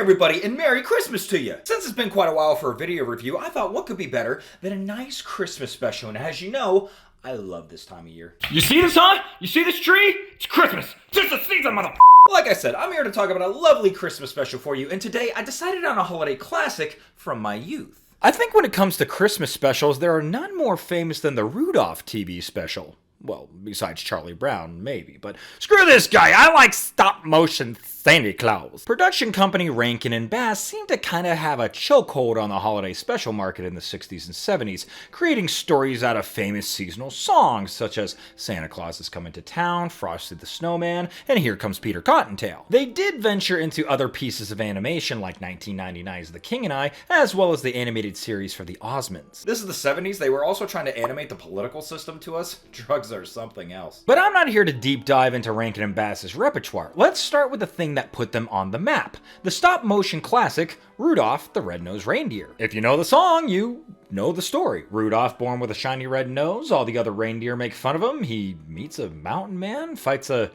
everybody, and Merry Christmas to you! Since it's been quite a while for a video review, I thought what could be better than a nice Christmas special, and as you know, I love this time of year. You see this, huh? You see this tree? It's Christmas! Tis the season, mother. Like I said, I'm here to talk about a lovely Christmas special for you, and today I decided on a holiday classic from my youth. I think when it comes to Christmas specials, there are none more famous than the Rudolph TV special. Well, besides Charlie Brown, maybe, but screw this guy, I like stop-motion Santa Claus. Production company Rankin and Bass seemed to kind of have a chokehold on the holiday special market in the 60s and 70s, creating stories out of famous seasonal songs such as Santa Claus is Coming to Town, Frosty the Snowman, and Here Comes Peter Cottontail. They did venture into other pieces of animation like 1999's The King and I, as well as the animated series for the Osmonds. This is the 70s, they were also trying to animate the political system to us. Drugs are something else. But I'm not here to deep dive into Rankin and Bass's repertoire. Let's start with the thing that put them on the map. The stop-motion classic, Rudolph the Red-Nosed Reindeer. If you know the song, you know the story. Rudolph born with a shiny red nose, all the other reindeer make fun of him, he meets a mountain man, fights a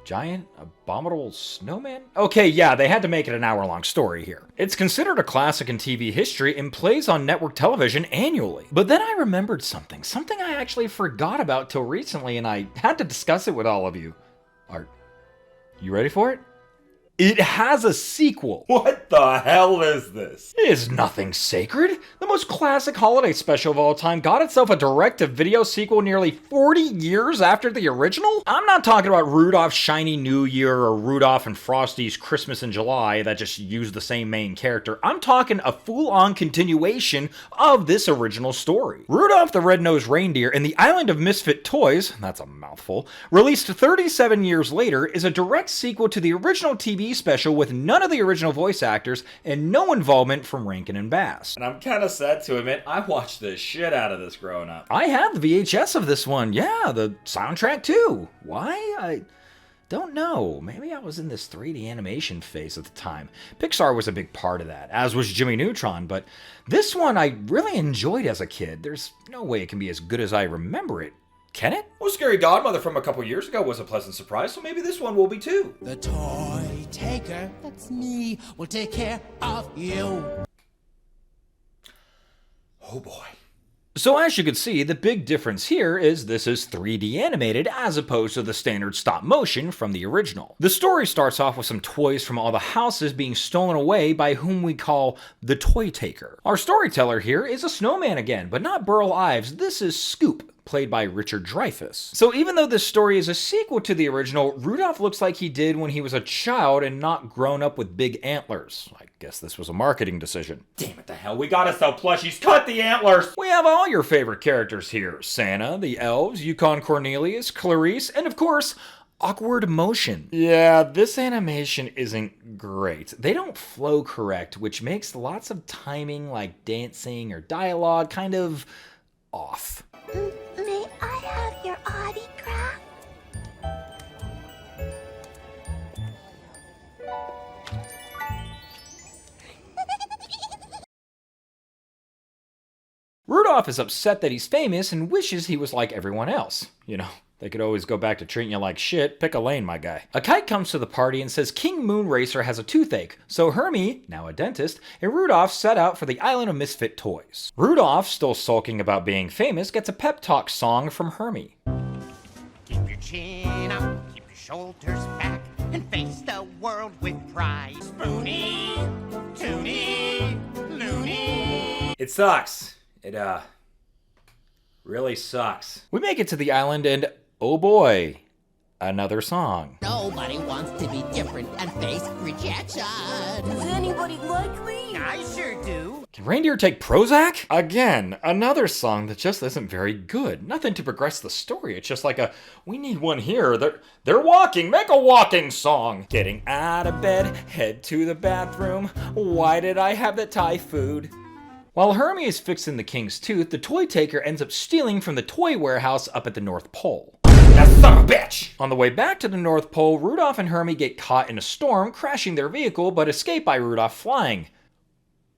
giant, abominable snowman? Okay, yeah, they had to make it an hour-long story here. It's considered a classic in TV history and plays on network television annually. But then I remembered something I actually forgot about till recently, and I had to discuss it with all of you. Are you ready for it? It has a sequel. What the hell is this? It is nothing sacred. The most classic holiday special of all time got itself a direct-to-video sequel nearly 40 years after the original? I'm not talking about Rudolph's Shiny New Year or Rudolph and Frosty's Christmas in July that just used the same main character. I'm talking a full-on continuation of this original story. Rudolph the Red-Nosed Reindeer and the Island of Misfit Toys, that's a mouthful, released 37 years later, is a direct sequel to the original TV special with none of the original voice actors and no involvement from Rankin and Bass. And I'm kind of sad to admit, I watched the shit out of this growing up. I have the VHS of this one, yeah, the soundtrack too. Why? I don't know. Maybe I was in this 3D animation phase at the time. Pixar was a big part of that, as was Jimmy Neutron, but this one I really enjoyed as a kid. There's no way it can be as good as I remember it. Can it? Well, Scary Godmother from a couple years ago was a pleasant surprise, so maybe this one will be too. The toy taker, that's me, will take care of you. Oh boy. So as you can see, the big difference here is this is 3D animated as opposed to the standard stop motion from the original. The story starts off with some toys from all the houses being stolen away by whom we call the toy taker. Our storyteller here is a snowman again, but not Burl Ives, this is Scoop, played by Richard Dreyfuss. So even though this story is a sequel to the original, Rudolph looks like he did when he was a child and not grown up with big antlers. I guess this was a marketing decision. Damn it to hell, we gotta sell plushies, cut the antlers! We have all your favorite characters here. Santa, the elves, Yukon Cornelius, Clarice, and of course, Awkward Motion. Yeah, this animation isn't great. They don't flow correct, which makes lots of timing like dancing or dialogue kind of off. May I have your autograph? Rudolph is upset that he's famous and wishes he was like everyone else. You know, they could always go back to treating you like shit. Pick a lane, my guy. A kite comes to the party and says King Moonracer has a toothache, so Hermie, now a dentist, and Rudolph set out for the Island of Misfit Toys. Rudolph, still sulking about being famous, gets a pep talk song from Hermie. Keep your chin up, keep your shoulders back, and face the world with pride. Spoonie, Toonie, Loony. It sucks. It, really sucks. We make it to the island and, oh boy, another song. Nobody wants to be different and face rejection. Does anybody like me? I sure do. Can reindeer take Prozac? Again, another song that just isn't very good. Nothing to progress the story. It's just like a, we need one here. They're walking, make a walking song. Getting out of bed, head to the bathroom. Why did I have the Thai food? While Hermie is fixing the king's tooth, the toy taker ends up stealing from the toy warehouse up at the North Pole. That son of a bitch! On the way back to the North Pole, Rudolph and Hermie get caught in a storm, crashing their vehicle, but escape by Rudolph flying.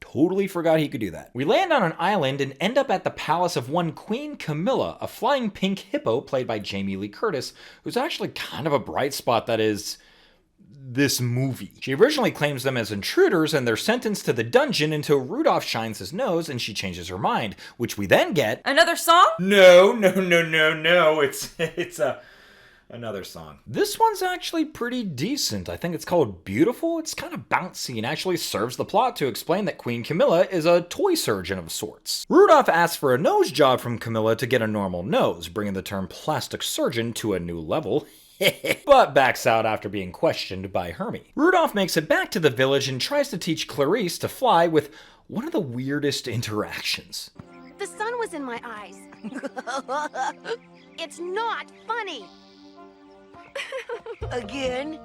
Totally forgot he could do that. We land on an island and end up at the palace of one Queen Camilla, a flying pink hippo played by Jamie Lee Curtis, who's actually kind of a bright spot that is this movie. She originally claims them as intruders and they're sentenced to the dungeon until Rudolph shines his nose and she changes her mind, which we then get... Another song? No. It's another song. This one's actually pretty decent. I think it's called Beautiful. It's kind of bouncy and actually serves the plot to explain that Queen Camilla is a toy surgeon of sorts. Rudolph asks for a nose job from Camilla to get a normal nose, bringing the term plastic surgeon to a new level. But backs out after being questioned by Hermie. Rudolph makes it back to the village and tries to teach Clarice to fly with one of the weirdest interactions. The sun was in my eyes. It's not funny. Again?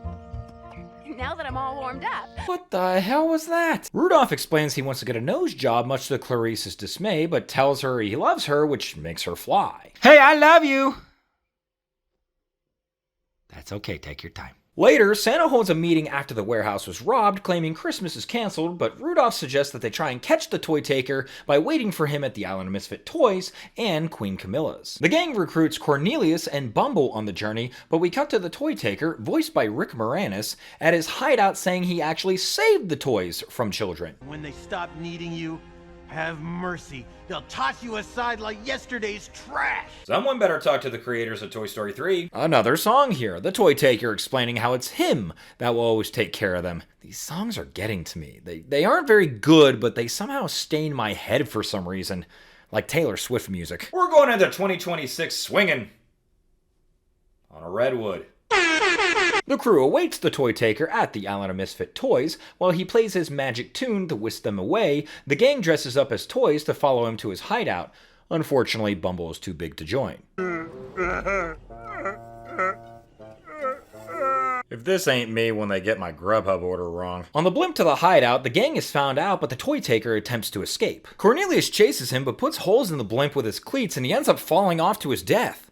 Now that I'm all warmed up. What the hell was that? Rudolph explains he wants to get a nose job, much to Clarice's dismay, but tells her he loves her, which makes her fly. Hey, I love you! That's okay, take your time. Later, Santa holds a meeting after the warehouse was robbed, claiming Christmas is canceled, but Rudolph suggests that they try and catch the toy taker by waiting for him at the Island of Misfit Toys and Queen Camilla's. The gang recruits Cornelius and Bumble on the journey, but we cut to the toy taker, voiced by Rick Moranis, at his hideout saying he actually saved the toys from children. When they stop needing you, have mercy. They'll toss you aside like yesterday's trash. Someone better talk to the creators of Toy Story 3. Another song here, the toy taker explaining how it's him that will always take care of them. These songs are getting to me. They aren't very good, but they somehow stain my head for some reason. Like Taylor Swift music. We're going into 2026 swinging on a redwood. The crew awaits the toy taker at the Island of Misfit Toys. While he plays his magic tune to whisk them away, the gang dresses up as toys to follow him to his hideout. Unfortunately, Bumble is too big to join. If this ain't me when they get my Grubhub order wrong. On the blimp to the hideout, the gang is found out, but the toy taker attempts to escape. Cornelius chases him, but puts holes in the blimp with his cleats, and he ends up falling off to his death.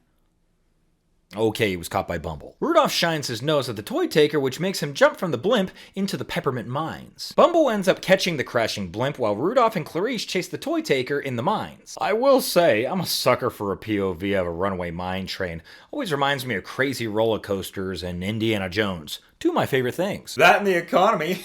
Okay, he was caught by Bumble. Rudolph shines his nose at the toy taker, which makes him jump from the blimp into the peppermint mines. Bumble ends up catching the crashing blimp while Rudolph and Clarice chase the toy taker in the mines. I will say, I'm a sucker for a POV of a runaway mine train. Always reminds me of Crazy Roller Coasters and Indiana Jones. Two of my favorite things. That and the economy.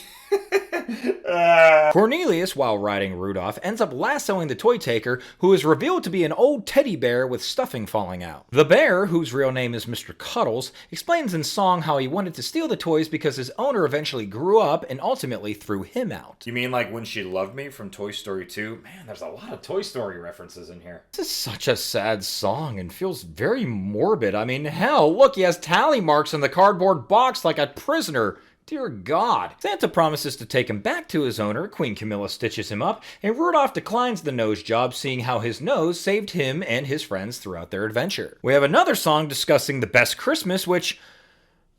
Cornelius, while riding Rudolph, ends up lassoing the toy taker, who is revealed to be an old teddy bear with stuffing falling out. The bear, whose real name is Mr. Cuddles, explains in song how he wanted to steal the toys because his owner eventually grew up and ultimately threw him out. You mean like When She Loved Me from Toy Story 2? Man, there's a lot of Toy Story references in here. This is such a sad song and feels very morbid. I mean, hell, look, he has tally marks in the cardboard box like a prisoner. Dear God. Santa promises to take him back to his owner, Queen Camilla stitches him up, and Rudolph declines the nose job, seeing how his nose saved him and his friends throughout their adventure. We have another song discussing the best Christmas, which...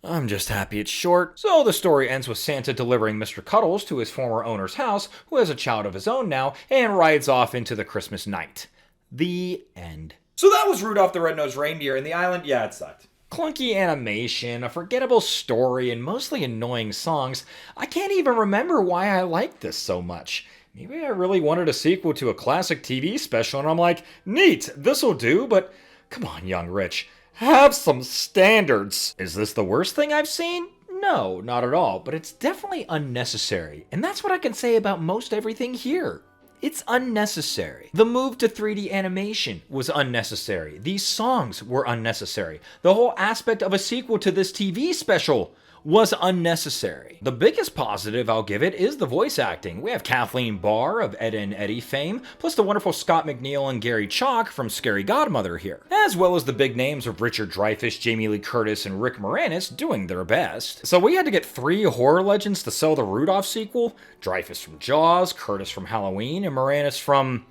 I'm just happy it's short. So the story ends with Santa delivering Mr. Cuddles to his former owner's house, who has a child of his own now, and rides off into the Christmas night. The end. So that was Rudolph the Red-Nosed Reindeer, and the island, yeah, it sucked. Clunky animation, a forgettable story, and mostly annoying songs. I can't even remember why I liked this so much. Maybe I really wanted a sequel to a classic TV special, and I'm like, neat, this'll do, but come on, young Rich, have some standards. Is this the worst thing I've seen? No, not at all, but it's definitely unnecessary, and that's what I can say about most everything here. It's unnecessary. The move to 3D animation was unnecessary. These songs were unnecessary. The whole aspect of a sequel to this TV special was unnecessary. The biggest positive I'll give it is the voice acting. We have Kathleen Barr of Ed and Eddie fame, plus the wonderful Scott McNeil and Gary Chalk from Scary Godmother here, as well as the big names of Richard Dreyfuss, Jamie Lee Curtis, and Rick Moranis doing their best. So we had to get 3 horror legends to sell the Rudolph sequel. Dreyfuss from Jaws, Curtis from Halloween, and Moranis from...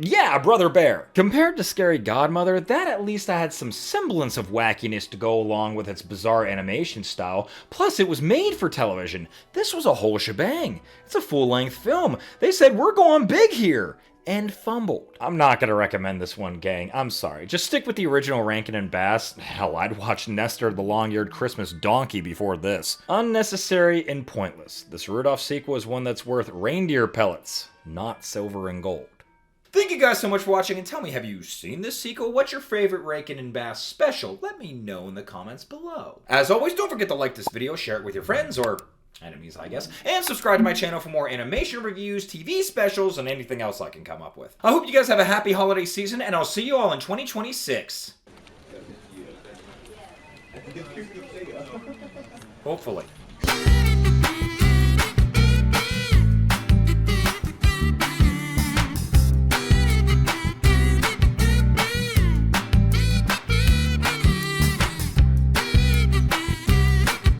yeah, Brother Bear. Compared to Scary Godmother, that at least had some semblance of wackiness to go along with its bizarre animation style, plus it was made for television. This was a whole shebang. It's a full-length film. They said, we're going big here, and fumbled. I'm not gonna recommend this one, gang. I'm sorry. Just stick with the original Rankin and Bass. Hell, I'd watch Nestor the Long-Eared Christmas Donkey before this. Unnecessary and pointless. This Rudolph sequel is one that's worth reindeer pellets, not silver and gold. Thank you guys so much for watching, and tell me, have you seen this sequel? What's your favorite Rankin and Bass special? Let me know in the comments below. As always, don't forget to like this video, share it with your friends, or enemies, I guess, and subscribe to my channel for more animation reviews, TV specials, and anything else I can come up with. I hope you guys have a happy holiday season, and I'll see you all in 2026. Hopefully.